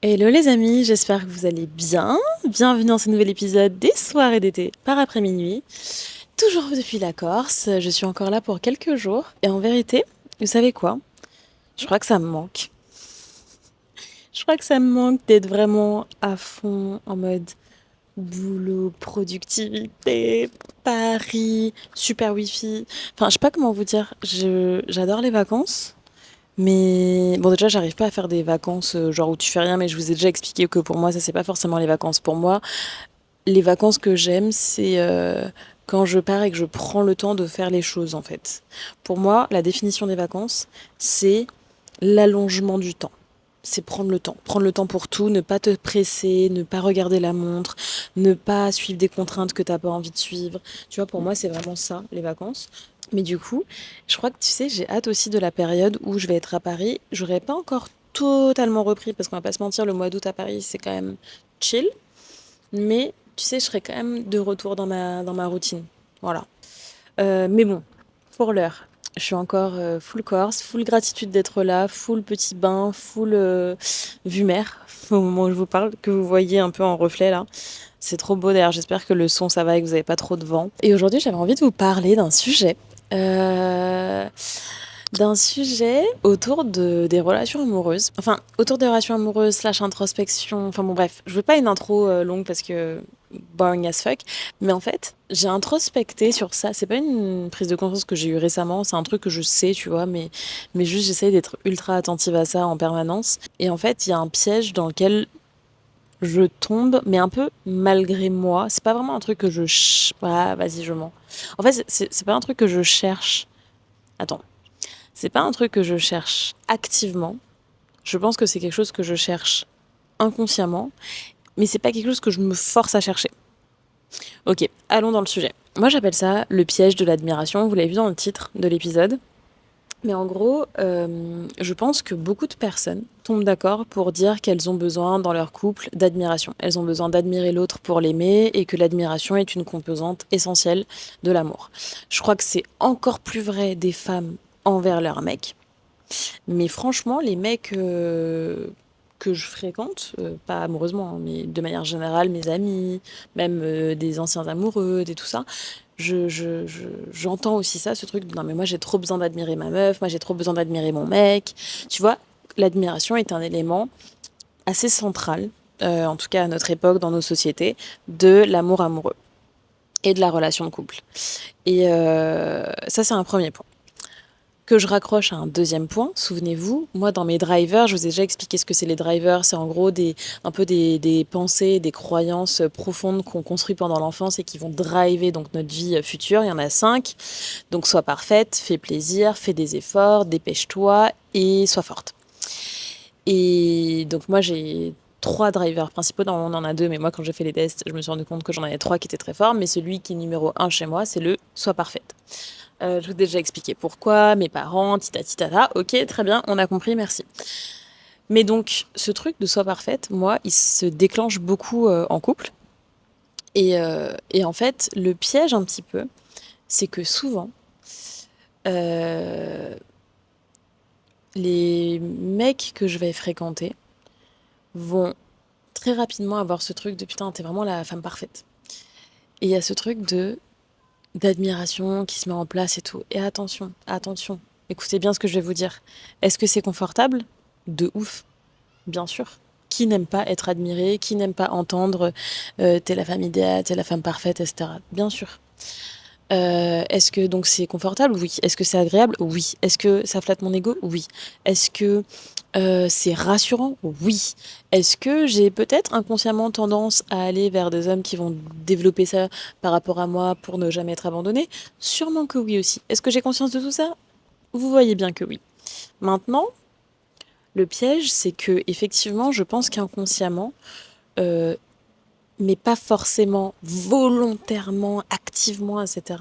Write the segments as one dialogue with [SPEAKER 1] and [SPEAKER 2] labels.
[SPEAKER 1] Hello les amis, j'espère que vous allez bien. Bienvenue dans ce nouvel épisode des soirées d'été par après-minuit. Toujours depuis la Corse, je suis encore là pour quelques jours. Et en vérité, vous savez quoi? Je crois que ça me manque. Je crois que ça me manque d'être vraiment à fond en mode boulot, productivité, Paris, super wifi. Enfin, je sais pas comment vous dire, j'adore les vacances. Mais bon, déjà, j'arrive pas à faire des vacances genre où tu fais rien, mais je vous ai déjà expliqué que pour moi, ça, c'est pas forcément les vacances. Pour moi, les vacances que j'aime, c'est quand je pars et que je prends le temps de faire les choses, en fait. Pour moi, la définition des vacances, c'est l'allongement du temps. C'est prendre le temps. Prendre le temps pour tout, ne pas te presser, ne pas regarder la montre, ne pas suivre des contraintes que t'as pas envie de suivre. Tu vois, pour moi, c'est vraiment ça, les vacances. Mais du coup, je crois que tu sais, j'ai hâte aussi de la période où je vais être à Paris. J'aurais pas encore totalement repris parce qu'on va pas se mentir, le mois d'août à Paris, c'est quand même chill. Mais tu sais, je serai quand même de retour dans ma routine. Voilà. Mais bon, pour l'heure, je suis encore full Corse, full gratitude d'être là, full petit bain, full vue mer au moment où je vous parle, que vous voyez un peu en reflet là. C'est trop beau d'ailleurs, j'espère que le son ça va et que vous n'avez pas trop de vent. Et aujourd'hui, j'avais envie de vous parler euh, d'un sujet autour des relations amoureuses. Enfin, autour des relations amoureuses slash introspection. Enfin bon, bref, je veux pas une intro longue parce que boring as fuck. Mais en fait, j'ai introspecté sur ça. C'est pas une prise de conscience que j'ai eue récemment, c'est un truc que je sais, tu vois, mais juste j'essaye d'être ultra attentive à ça en permanence. Et en fait, il y a un piège dans lequel je tombe, mais un peu malgré moi. C'est pas vraiment un truc que ah, vas-y, je mens. En fait, c'est pas un truc que je cherche. Attends. C'est pas un truc que je cherche activement. Je pense que c'est quelque chose que je cherche inconsciemment, mais c'est pas quelque chose que je me force à chercher. Ok, allons dans le sujet. Moi, j'appelle ça le piège de l'admiration. Vous l'avez vu dans le titre de l'épisode. Mais en gros, je pense que beaucoup de personnes tombent d'accord pour dire qu'elles ont besoin dans leur couple d'admiration. Elles ont besoin d'admirer l'autre pour l'aimer et que l'admiration est une composante essentielle de l'amour. Je crois que c'est encore plus vrai des femmes envers leurs mecs. Mais franchement, les mecs que je fréquente, pas amoureusement, hein, mais de manière générale, mes amis, même des anciens amoureux, des tout ça, j'entends aussi ça, ce truc de non, mais moi j'ai trop besoin d'admirer ma meuf, moi j'ai trop besoin d'admirer mon mec. Tu vois, l'admiration est un élément assez central, en tout cas à notre époque, dans nos sociétés, de l'amour amoureux et de la relation de couple. Et ça, c'est un premier point que je raccroche à un deuxième point. Souvenez-vous, moi dans mes drivers, je vous ai déjà expliqué ce que c'est les drivers. C'est en gros un peu des pensées, des croyances profondes qu'on construit pendant l'enfance et qui vont driver donc notre vie future. Il y en a 5. Donc sois parfaite, fais plaisir, fais des efforts, dépêche-toi et sois forte. Et donc moi j'ai 3 drivers principaux. Non, on en a 2, mais moi quand j'ai fait les tests, je me suis rendu compte que j'en avais 3 qui étaient très forts. Mais celui qui est numéro 1 chez moi, c'est le sois parfaite. Je vous ai déjà expliqué pourquoi, mes parents, tita. Ok, très bien, on a compris, merci. Mais donc, ce truc de soi parfaite, moi, il se déclenche beaucoup en couple. Et en fait, le piège un petit peu, c'est que souvent, euh, les mecs que je vais fréquenter vont très rapidement avoir ce truc de putain, t'es vraiment la femme parfaite. Et il y a ce truc d'admiration qui se met en place et tout. Et attention, écoutez bien ce que je vais vous dire. Est-ce que c'est confortable? De ouf, bien sûr. Qui n'aime pas être admiré? Qui n'aime pas entendre t'es la femme idéale, t'es la femme parfaite, etc. Bien sûr. Est-ce que donc c'est confortable? Oui. Est-ce que c'est agréable? Oui. Est-ce que ça flatte mon ego? Oui. Est-ce que c'est rassurant? Oui. Est-ce que j'ai peut-être inconsciemment tendance à aller vers des hommes qui vont développer ça par rapport à moi pour ne jamais être abandonnée? Sûrement que oui aussi. Est-ce que j'ai conscience de tout ça? Vous voyez bien que oui. Maintenant, le piège, c'est que effectivement, je pense qu'inconsciemment, euh, mais pas forcément volontairement, activement, etc.,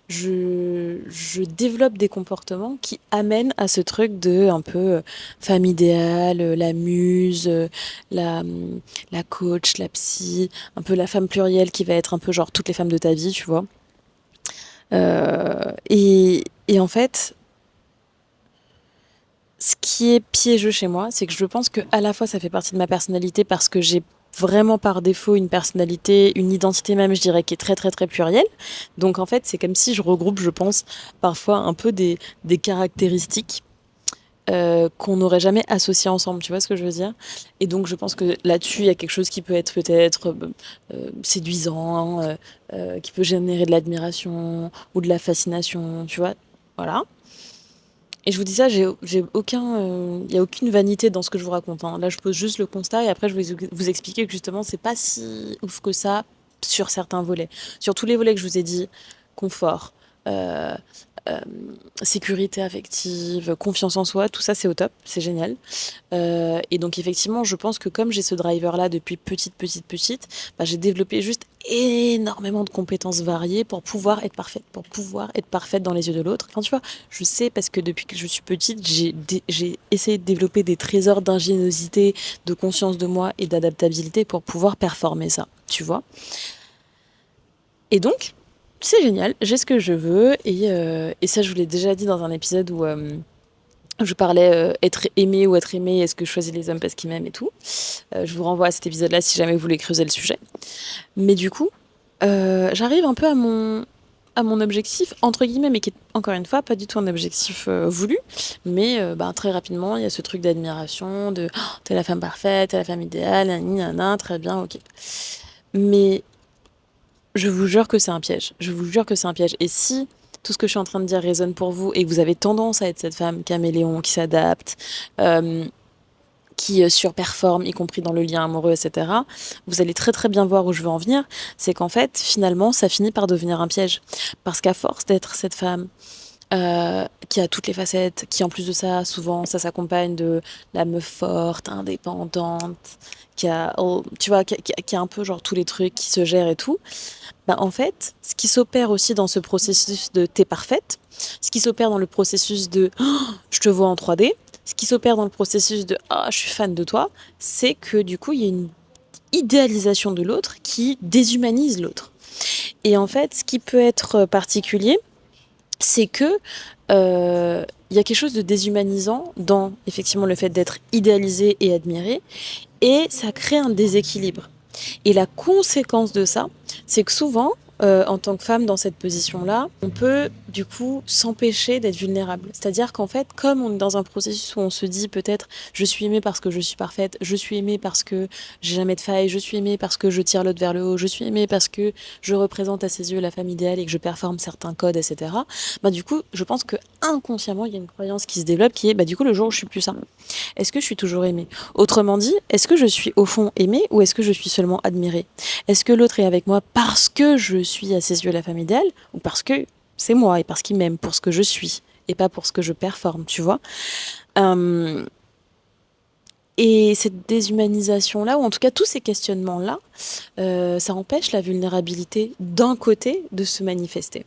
[SPEAKER 1] je développe des comportements qui amènent à ce truc de un peu femme idéale, la muse, la coach, la psy, un peu la femme plurielle qui va être un peu genre toutes les femmes de ta vie, tu vois. Et en fait, Ce qui est piégeux chez moi, c'est que je pense que à la fois ça fait partie de ma personnalité parce que j'ai vraiment par défaut une personnalité, une identité même, je dirais, qui est très très très plurielle. Donc en fait, c'est comme si je regroupe, je pense, parfois un peu des caractéristiques qu'on n'aurait jamais associées ensemble, tu vois ce que je veux dire? Et donc je pense que là-dessus, il y a quelque chose qui peut être peut-être séduisant, qui peut générer de l'admiration ou de la fascination, tu vois? Voilà. Et je vous dis ça, j'ai aucun, il y a aucune vanité dans ce que je vous raconte, hein. Là, je pose juste le constat et après je vais vous expliquer que justement, c'est pas si ouf que ça sur certains volets. Sur tous les volets que je vous ai dit, confort, heu, hem, sécurité affective, confiance en soi, tout ça, c'est au top, c'est génial. Et donc effectivement, je pense que comme j'ai ce driver-là depuis petite, bah, j'ai développé juste énormément de compétences variées pour pouvoir être parfaite dans les yeux de l'autre. Enfin, tu vois, je sais parce que depuis que je suis petite, j'ai essayé de développer des trésors d'ingéniosité, de conscience de moi et d'adaptabilité pour pouvoir performer ça, tu vois. Et donc, c'est génial, j'ai ce que je veux et ça, je vous l'ai déjà dit dans un épisode où je parlais être aimé ou être aimé, est-ce que je choisis les hommes parce qu'ils m'aiment et tout. Je vous renvoie à cet épisode-là si jamais vous voulez creuser le sujet. Mais du coup, j'arrive un peu à mon objectif, entre guillemets, mais qui est encore une fois pas du tout un objectif voulu. Mais bah, très rapidement, il y a ce truc d'admiration, de oh, t'es la femme parfaite, t'es la femme idéale, nani, nana, très bien, ok. Mais je vous jure que c'est un piège. Je vous jure que c'est un piège. Et si tout ce que je suis en train de dire résonne pour vous et que vous avez tendance à être cette femme caméléon qui s'adapte, euh, qui surperforme, y compris dans le lien amoureux, etc., vous allez très très bien voir où je veux en venir. C'est qu'en fait, finalement, ça finit par devenir un piège. Parce qu'à force d'être cette femme qui a toutes les facettes, qui en plus de ça, souvent, ça s'accompagne de la meuf forte, indépendante, qui a, oh, tu vois, qui a un peu genre tous les trucs, qui se gère et tout. Bah, en fait, ce qui s'opère aussi dans ce processus de t'es parfaite, ce qui s'opère dans le processus de oh, je te vois en 3D, ce qui s'opère dans le processus de ah, je suis fan de toi, c'est que du coup, il y a une idéalisation de l'autre qui déshumanise l'autre. Et en fait, ce qui peut être particulier, c'est que il y a quelque chose de déshumanisant dans effectivement le fait d'être idéalisé et admiré, et ça crée un déséquilibre. Et la conséquence de ça, c'est que souvent, en tant que femme dans cette position-là, on peut du coup s'empêcher d'être vulnérable. C'est-à-dire qu'en fait, comme on est dans un processus où on se dit peut-être je suis aimée parce que je suis parfaite, je suis aimée parce que j'ai jamais de faille, je suis aimée parce que je tire l'autre vers le haut, je suis aimée parce que je représente à ses yeux la femme idéale et que je performe certains codes, etc. Bah du coup, je pense que inconsciemment, il y a une croyance qui se développe qui est bah du coup le jour où je suis plus ça, est-ce que je suis toujours aimée? Autrement dit, est-ce que je suis au fond aimée ou est-ce que je suis seulement admirée? Est-ce que l'autre est avec moi parce que je suis à ses yeux la femme idéale ou parce que c'est moi et parce qu'il m'aime pour ce que je suis et pas pour ce que je performe, tu vois? Euh, et cette déshumanisation-là, ou en tout cas tous ces questionnements-là, ça empêche la vulnérabilité d'un côté de se manifester.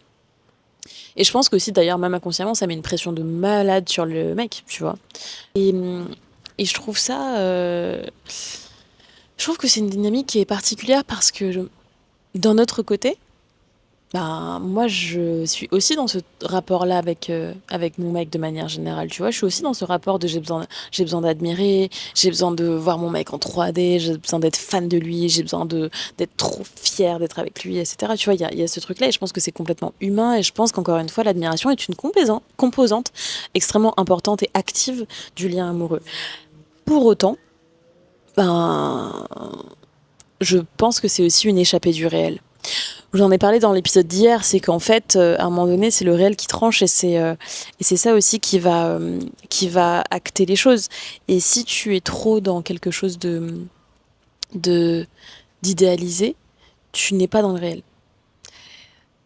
[SPEAKER 1] Et je pense qu'aussi, d'ailleurs, même inconsciemment, ça met une pression de malade sur le mec, tu vois. Et, et je trouve ça. Je trouve que c'est une dynamique qui est particulière parce que d'un autre côté, bah, moi je suis aussi dans ce rapport-là avec mon mec de manière générale, tu vois. Je suis aussi dans ce rapport de j'ai besoin d'admirer, j'ai besoin de voir mon mec en 3D, j'ai besoin d'être fan de lui, j'ai besoin d'être trop fière d'être avec lui, etc. Tu vois, il y a ce truc-là et je pense que c'est complètement humain et je pense qu'encore une fois, l'admiration est une composante extrêmement importante et active du lien amoureux. Pour autant, ben, je pense que c'est aussi une échappée du réel. Je vous en ai parlé dans l'épisode d'hier, c'est qu'en fait, à un moment donné, c'est le réel qui tranche et c'est ça aussi qui va acter les choses. Et si tu es trop dans quelque chose de d'idéalisé, tu n'es pas dans le réel.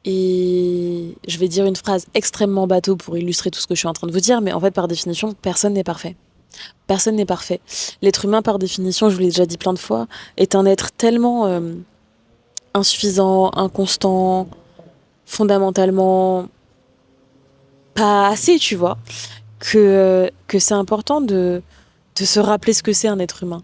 [SPEAKER 1] Et je vais dire une phrase extrêmement bateau pour illustrer tout ce que je suis en train de vous dire, mais en fait, par définition, personne n'est parfait. Personne n'est parfait. L'être humain, par définition, je vous l'ai déjà dit plein de fois, est un être tellement insuffisant, inconstant, fondamentalement pas assez, tu vois, que c'est important de se rappeler ce que c'est un être humain.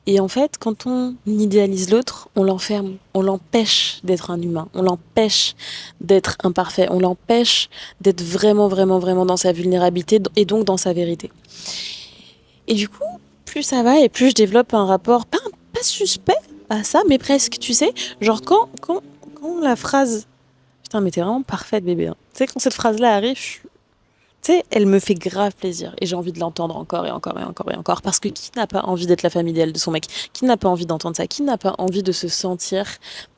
[SPEAKER 1] Et en fait, quand on idéalise l'autre, on l'enferme, on l'empêche d'être un humain, on l'empêche d'être imparfait, on l'empêche d'être vraiment, vraiment, vraiment dans sa vulnérabilité et donc dans sa vérité. Et du coup, plus ça va et plus je développe un rapport, pas suspect à ça, mais presque, tu sais, genre quand la phrase... Putain, mais t'es vraiment parfaite, bébé. Hein. Tu sais, quand cette phrase-là arrive, tu sais, elle me fait grave plaisir et j'ai envie de l'entendre encore et encore et encore et encore parce que qui n'a pas envie d'être la femme idéale de son mec? Qui n'a pas envie d'entendre ça? Qui n'a pas envie de se sentir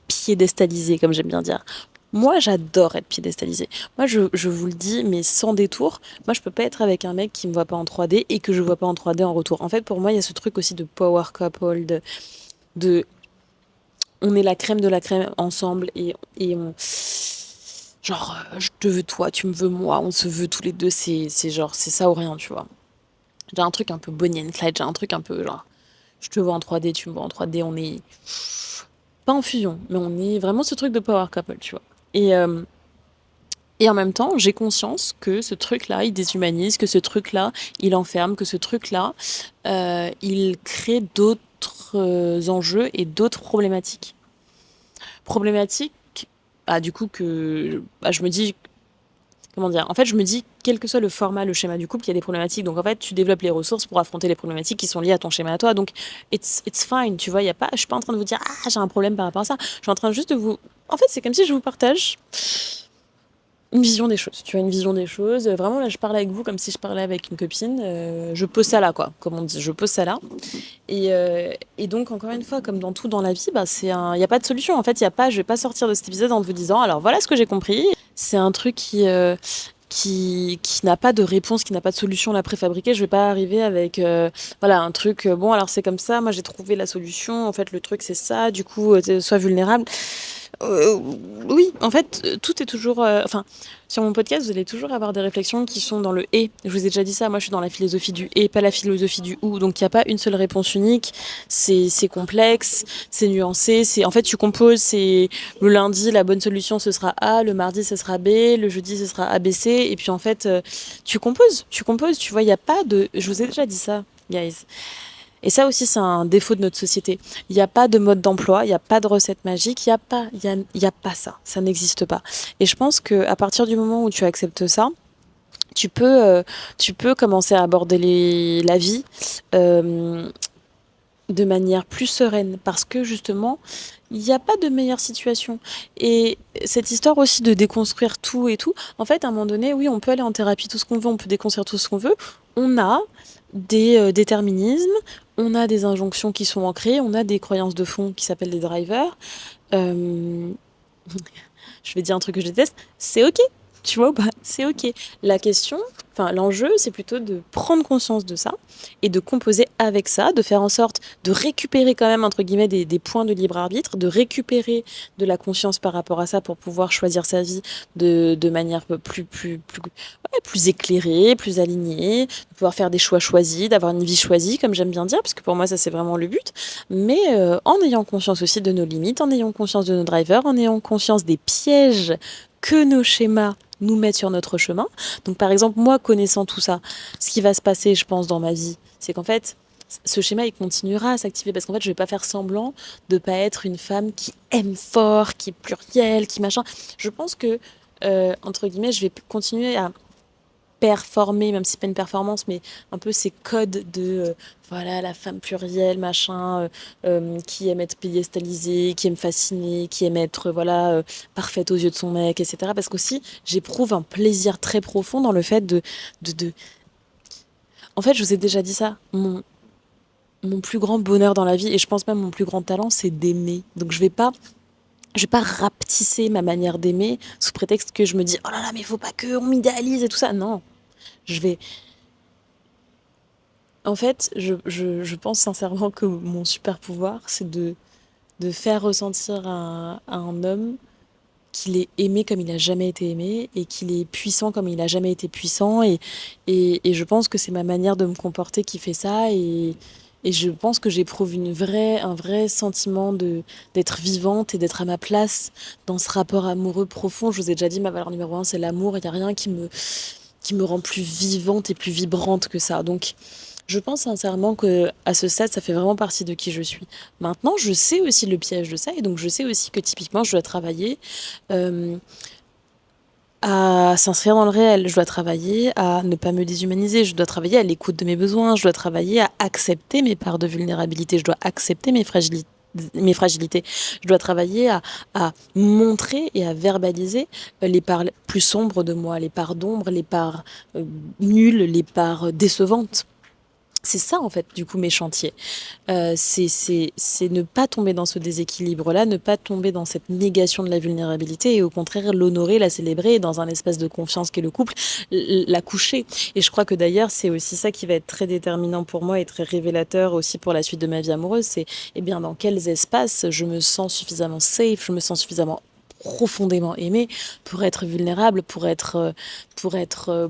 [SPEAKER 1] piédestalisé, comme j'aime bien dire? Moi, j'adore être piédestalisée. Moi, je vous le dis, mais sans détour, moi, je peux pas être avec un mec qui me voit pas en 3D et que je vois pas en 3D en retour. En fait, pour moi, il y a ce truc aussi de power couple, de on est la crème de la crème ensemble et on genre je te veux toi, tu me veux moi, on se veut tous les deux, c'est genre c'est ça ou rien, tu vois. J'ai un truc un peu Bonnie and Clyde, j'ai un truc un peu genre je te vois en 3D, tu me vois en 3D, on est pas en fusion, mais on est vraiment ce truc de power couple, tu vois. Et en même temps, j'ai conscience que ce truc-là, il déshumanise, que ce truc-là, il enferme, que ce truc-là, il crée d'autres enjeux et d'autres problématiques. Problématiques, du coup, que je me dis, comment dire, en fait, je me dis, quel que soit le format, le schéma du couple, il y a des problématiques. Donc, en fait, tu développes les ressources pour affronter les problématiques qui sont liées à ton schéma à toi. Donc, it's fine, tu vois, il y a pas, je suis pas en train de vous dire, j'ai un problème par rapport à ça. Je suis en train juste de vous. En fait, c'est comme si je vous partage une vision des choses. Tu as une vision des choses. Vraiment, là, je parle avec vous comme si je parlais avec une copine. Je pose ça là, quoi. Comme on dit, je pose ça là. Et donc, encore une fois, comme dans tout dans la vie, bah, il n'y a pas de solution. En fait, il y a pas, je vais pas sortir de cet épisode en vous disant, alors voilà ce que j'ai compris. C'est un truc qui n'a pas de réponse, qui n'a pas de solution là préfabriquée. Je vais pas arriver avec voilà un truc bon alors c'est comme ça, moi j'ai trouvé la solution, en fait le truc c'est ça, du coup sois vulnérable. Euh, oui, en fait, tout est toujours. Enfin, sur mon podcast, vous allez toujours avoir des réflexions qui sont dans le et. Je vous ai déjà dit ça, moi je suis dans la philosophie du et, pas la philosophie du ou. Donc il n'y a pas une seule réponse unique. C'est complexe, c'est nuancé. En fait, tu composes. C'est le lundi, la bonne solution ce sera A, le mardi ce sera B, le jeudi ce sera ABC. Et puis en fait, tu composes, tu composes. Tu vois, il n'y a pas de. Je vous ai déjà dit ça, guys. Et ça aussi, c'est un défaut de notre société. Il n'y a pas de mode d'emploi, il n'y a pas de recette magique, il y a pas ça. Ça n'existe pas. Et je pense qu'à partir du moment où tu acceptes ça, tu peux commencer à aborder la vie euh, de manière plus sereine. Parce que justement, il n'y a pas de meilleure situation. Et cette histoire aussi de déconstruire tout et tout, en fait, à un moment donné, oui, on peut aller en thérapie tout ce qu'on veut, on peut déconstruire tout ce qu'on veut. On a des déterminismes, on a des injonctions qui sont ancrées, on a des croyances de fond qui s'appellent des drivers. Euh, je vais dire un truc que je déteste, c'est ok. Tu vois ou pas? C'est ok. La question, enfin l'enjeu, c'est plutôt de prendre conscience de ça et de composer avec ça, de faire en sorte de récupérer quand même, entre guillemets, des points de libre arbitre, de récupérer de la conscience par rapport à ça pour pouvoir choisir sa vie de manière plus éclairée, plus alignée, de pouvoir faire des choix choisis, d'avoir une vie choisie, comme j'aime bien dire, parce que pour moi, ça c'est vraiment le but, mais en ayant conscience aussi de nos limites, en ayant conscience de nos drivers, en ayant conscience des pièges que nos schémas nous mettent sur notre chemin. Donc par exemple, moi connaissant tout ça, ce qui va se passer, je pense, dans ma vie, c'est qu'en fait, ce schéma, il continuera à s'activer parce qu'en fait, je vais pas faire semblant de pas être une femme qui aime fort, qui est plurielle, qui machin. Je pense que, entre guillemets, je vais continuer à performer, même si c'est pas une performance, mais un peu ces codes de voilà la femme plurielle, machin, qui aime être piédestalisée, qui aime fasciner, qui aime être voilà parfaite aux yeux de son mec, etc. Parce qu'aussi j'éprouve un plaisir très profond dans le fait de... En fait, je vous ai déjà dit ça. Mon plus grand bonheur dans la vie, et je pense même mon plus grand talent, c'est d'aimer. Donc je vais pas rapetisser ma manière d'aimer sous prétexte que je me dis oh là là mais faut pas que on m'idéalise et tout ça. Non, je vais En fait, je pense sincèrement que mon super pouvoir, c'est de faire ressentir à un homme qu'il est aimé comme il n'a jamais été aimé et qu'il est puissant comme il n'a jamais été puissant. Et je pense que c'est ma manière de me comporter qui fait ça. Et je pense que j'éprouve un vrai sentiment d'être vivante et d'être à ma place dans ce rapport amoureux profond. Je vous ai déjà dit, ma valeur numéro un, c'est l'amour. Il n'y a rien qui me rend plus vivante et plus vibrante que ça. Donc, Je pense sincèrement que à ce stade, ça fait vraiment partie de qui je suis. Maintenant, je sais aussi le piège de ça et donc je sais aussi que typiquement, je dois travailler, hem, à s'inscrire dans le réel. Je dois travailler à ne pas me déshumaniser, je dois travailler à l'écoute de mes besoins, je dois travailler à accepter mes parts de vulnérabilité, je dois accepter mes fragilités. Je dois travailler à montrer et à verbaliser, les parts plus sombres de moi, les parts d'ombre, les parts, nulles, les parts décevantes. C'est ça en fait, du coup, mes chantiers. C'est ne pas tomber dans ce déséquilibre-là, ne pas tomber dans cette négation de la vulnérabilité et au contraire l'honorer, la célébrer dans un espace de confiance qu'est le couple, la coucher. Et je crois que d'ailleurs, c'est aussi ça qui va être très déterminant pour moi et très révélateur aussi pour la suite de ma vie amoureuse, c'est eh bien dans quels espaces je me sens suffisamment safe, je me sens suffisamment profondément aimée pour être vulnérable, pour être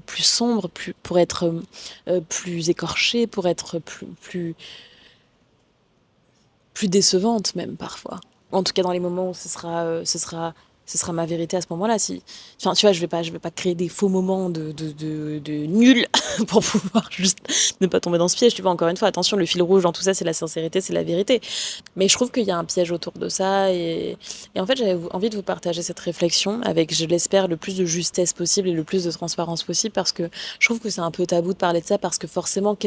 [SPEAKER 1] plus sombre, pour être plus écorchée, pour être plus décevante même parfois. En tout cas dans les moments où ce sera ma vérité à ce moment-là. Si, enfin, tu vois, je vais pas créer des faux moments de nul pour pouvoir juste ne pas tomber dans ce piège. Tu vois, encore une fois, attention, le fil rouge dans tout ça, c'est la sincérité, c'est la vérité. Mais je trouve qu'il y a un piège autour de ça et en fait, j'avais envie de vous partager cette réflexion avec, je l'espère, le plus de justesse possible et le plus de transparence possible parce que je trouve que c'est un peu tabou de parler de ça parce que forcément,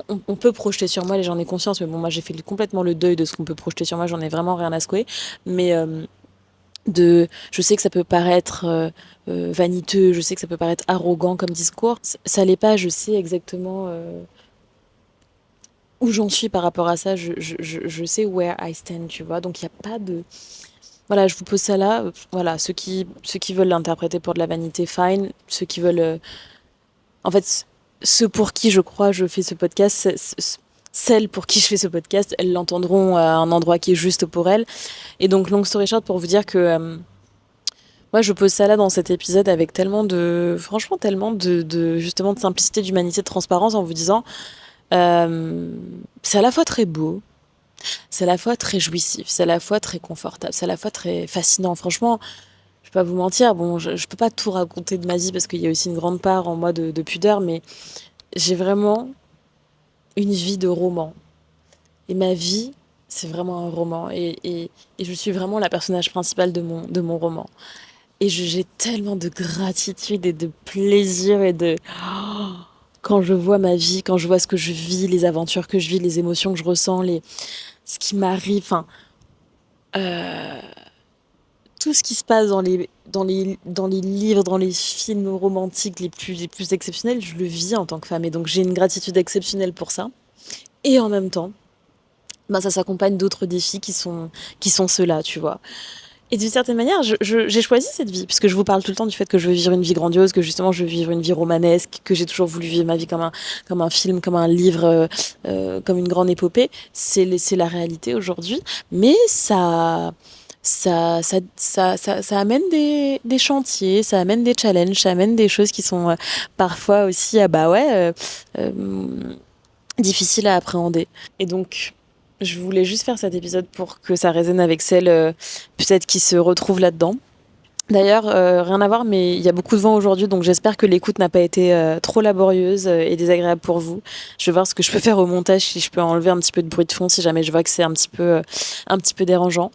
[SPEAKER 1] on peut projeter sur moi, et j'en ai conscience, mais bon, moi j'ai fait complètement le deuil de ce qu'on peut projeter sur moi, j'en ai vraiment rien à secouer. Mais je sais que ça peut paraître vaniteux, je sais que ça peut paraître arrogant comme discours. Ça l'est pas, je sais exactement où j'en suis par rapport à ça, je sais where I stand, tu vois. Donc il n'y a pas de. Voilà, je vous pose ça là. Voilà, ceux qui veulent l'interpréter pour de la vanité, fine. Ceux qui veulent. En fait, ceux pour qui je crois je fais ce podcast, celles pour qui je fais ce podcast, elles l'entendront à un endroit qui est juste pour elles. Et donc, long story short, pour vous dire que moi, je pose ça là dans cet épisode avec tellement de, franchement, tellement justement, de simplicité, d'humanité, de transparence en vous disant, euh, c'est à la fois très beau, c'est à la fois très jouissif, c'est à la fois très confortable, c'est à la fois très fascinant. Franchement, je vais pas vous mentir, bon, je peux pas tout raconter de ma vie parce qu'il y a aussi une grande part en moi de pudeur, mais j'ai vraiment une vie de roman. Et ma vie, c'est vraiment un roman. Et je suis vraiment la personnage principale de mon roman. Et j'ai tellement de gratitude et de plaisir et de... Quand je vois ma vie, quand je vois ce que je vis, les aventures que je vis, les émotions que je ressens, ce qui m'arrive, enfin, euh, tout ce qui se passe dans les livres, dans les films romantiques les plus exceptionnels, je le vis en tant que femme. Et donc j'ai une gratitude exceptionnelle pour ça. Et en même temps, ben, ça s'accompagne d'autres défis qui sont ceux-là, tu vois. Et d'une certaine manière, j'ai choisi cette vie, puisque je vous parle tout le temps du fait que je veux vivre une vie grandiose, que justement je veux vivre une vie romanesque, que j'ai toujours voulu vivre ma vie comme un film, comme un livre, comme une grande épopée. C'est la réalité aujourd'hui. Mais ça amène des chantiers, ça amène des challenges, ça amène des choses qui sont parfois aussi, ah bah ouais, difficiles à appréhender. Et donc, je voulais juste faire cet épisode pour que ça résonne avec celles peut-être qui se retrouvent là-dedans. D'ailleurs, rien à voir, mais il y a beaucoup de vent aujourd'hui, donc j'espère que l'écoute n'a pas été trop laborieuse et désagréable pour vous. Je vais voir ce que je peux faire au montage, si je peux enlever un petit peu de bruit de fond, si jamais je vois que c'est un petit peu dérangeant.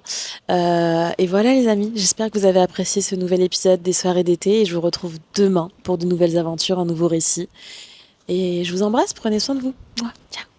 [SPEAKER 1] Et voilà les amis, j'espère que vous avez apprécié ce nouvel épisode des soirées d'été et je vous retrouve demain pour de nouvelles aventures, un nouveau récit. Et je vous embrasse, prenez soin de vous. Mouah, ciao.